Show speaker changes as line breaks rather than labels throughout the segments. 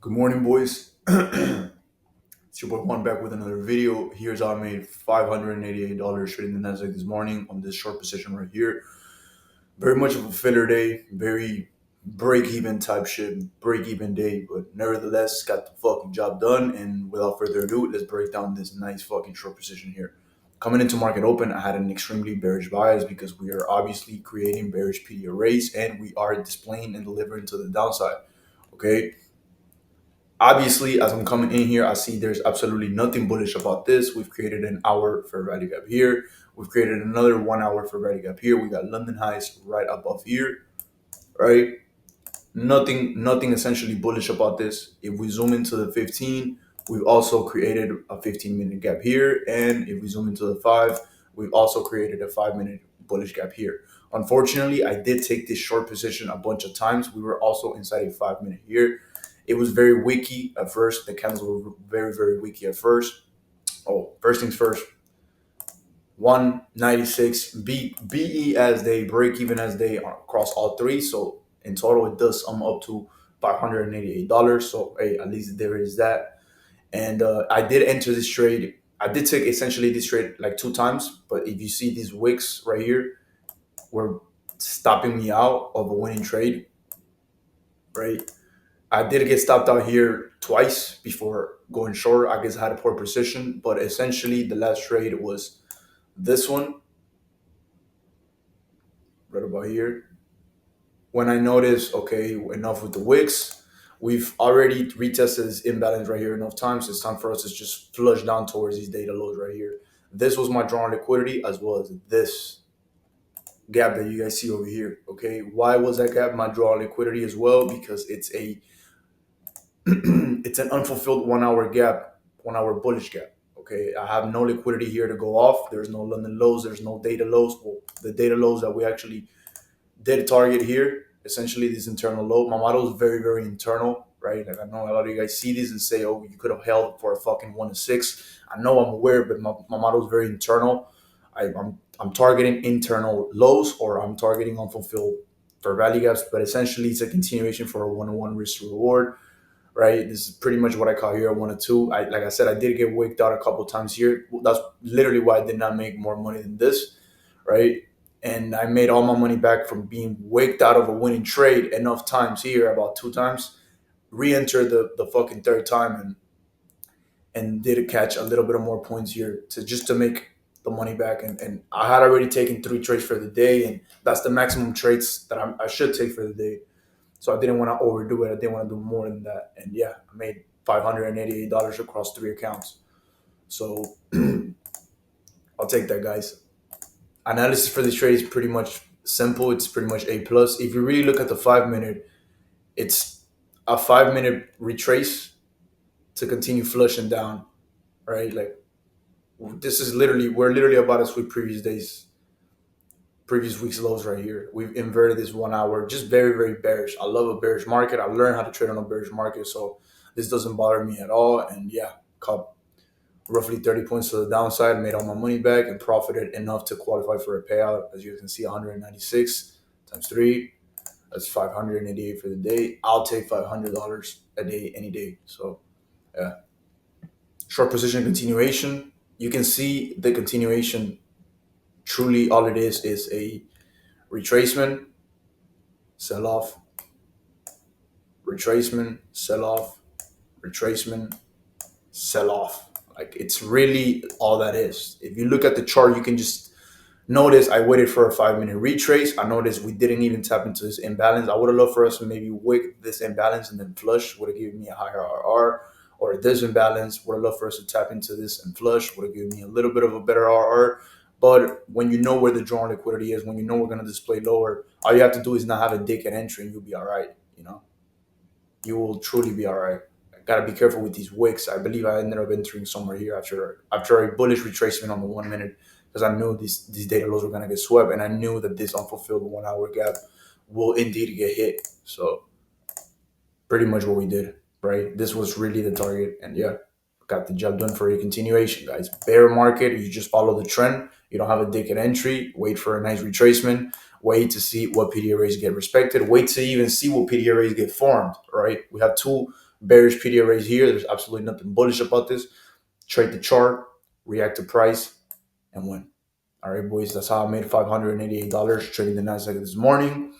Good morning, boys. It's your boy Juan back with another video. Here's how I made $588 trading the Nasdaq this morning on this short position right here. Very much of a filler day, very break even type shit, break even day, but nevertheless got the fucking job done. And without further ado, let's break down this nice fucking short position here. Coming into market open, I had an extremely bearish bias because we are obviously creating bearish PD arrays and we are displaying and delivering to the downside. Okay, obviously, as I'm coming in here, I see there's absolutely nothing bullish about this. We've created an hour fair value gap here. We've created another 1 hour fair value gap here. We got London highs right above here, right? Nothing essentially bullish about this. If we zoom into the 15, we've also created a 15-minute gap here. And if we zoom into the 5, we've also created a 5-minute bullish gap here. Unfortunately, I did take this short position a bunch of times. We were also inside a 5-minute here. It was very wicky at first. The candles were very, very wicky at first. Oh, first things first. 196 BE as they break even as they are across all three. So in total, it does sum up to $588. So hey, at least there is that. And I did enter this trade. I did take essentially this trade like 2 times. But if you see these wicks right here, were stopping me out of a winning trade, right? I did get stopped out here twice before going short. I guess I had a poor precision, but essentially the last trade was this one right about here. When I noticed, okay, enough with the wicks. We've already retested this imbalance right here enough times. It's time for us to just flush down towards these data lows right here. This was my drawn liquidity as well as this gap that you guys see over here. Okay, why was that gap my draw liquidity as well? Because it's a it's an unfulfilled 1 hour gap, 1 hour bullish gap. Okay, I have no liquidity here to go off. There's no London lows. There's no data lows. Well, the data lows that we actually did target here, essentially this internal low. My model is very, very internal, right? Like I know a lot of you guys see these and say, "Oh, you could have held for a fucking 1 to 6." I know I'm aware, but my model is very internal. I'm targeting internal lows or I'm targeting unfulfilled for value gaps, but essentially it's a continuation for a 1-to-1 risk to reward, right? This is pretty much what I call here a 1 to 2. Like I said, I did get waked out a couple times here. That's literally why I did not make more money than this, right? And I made all my money back from being waked out of a winning trade enough times here, about 2 times, re-enter the fucking third time and did catch a little bit of more points here to just to make the money back. And I had already taken 3 trades for the day, and that's the maximum trades that I should take for the day. So I didn't want to overdo it. I didn't want to do more than that. And yeah, I made $588 across 3 accounts. So I'll take that, guys. Analysis for this trade is pretty much simple. It's pretty much A plus. If you really look at the 5-minute, it's a 5-minute retrace to continue flushing down, right? Like this is literally we're literally about to sweep previous week's lows right here. We've inverted this 1 hour, just very, very bearish. I love a bearish market. I learned how to trade on a bearish market, so this doesn't bother me at all. And yeah, caught roughly 30 points to the downside, made all my money back, and profited enough to qualify for a payout. As you can see, 196 times 3, that's 588 for the day. I'll take $500 a day, any day. So yeah, short position continuation. You can see the continuation. Truly, all it is a retracement, sell off, retracement, sell off, retracement, sell off. Like it's really all that is. If you look at the chart, you can just notice I waited for a 5-minute retrace. I noticed we didn't even tap into this imbalance. I would have loved for us to maybe wick this imbalance and then flush, would have given me a higher RR. Or this imbalance, would have loved for us to tap into this and flush, would have given me a little bit of a better RR. But when you know where the drawn liquidity is, when you know we're going to display lower, all you have to do is not have a dick at entry and you'll be all right. You know, you will truly be all right. Got to be careful with these wicks. I believe I ended up entering somewhere here after a bullish retracement on the 1 minute because I knew these data lows were going to get swept, and I knew that this unfulfilled 1 hour gap will indeed get hit. So pretty much what we did, right? This was really the target, and yeah, got the job done for a continuation, guys. Bear market, you just follow the trend. You don't have a dick at entry. Wait for a nice retracement. Wait to see what PD arrays get respected. Wait to even see what PD arrays get formed, right? We have two bearish PDA right here. There's absolutely nothing bullish about this. Trade the chart, react to price, and win. All right, boys, that's how I made $588 trading the Nasdaq this morning.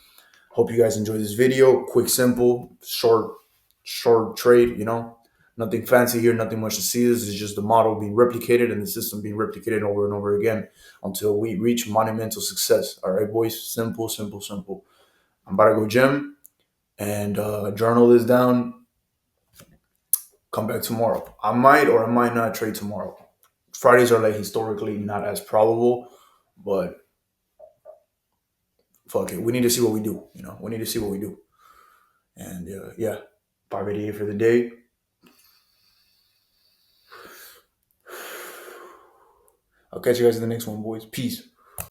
Hope you guys enjoyed this video. Quick, simple, short trade, Nothing fancy here, nothing much to see. This is just the model being replicated and the system being replicated over and over again until we reach monumental success. All right, boys, simple, simple, simple. I'm about to go gym and journal this down. Come back tomorrow. I might or I might not trade tomorrow. Fridays are like historically not as probable, but fuck it. We need to see what we do. We need to see what we do. And yeah, 588 for the day. I'll catch you guys in the next one, boys. Peace.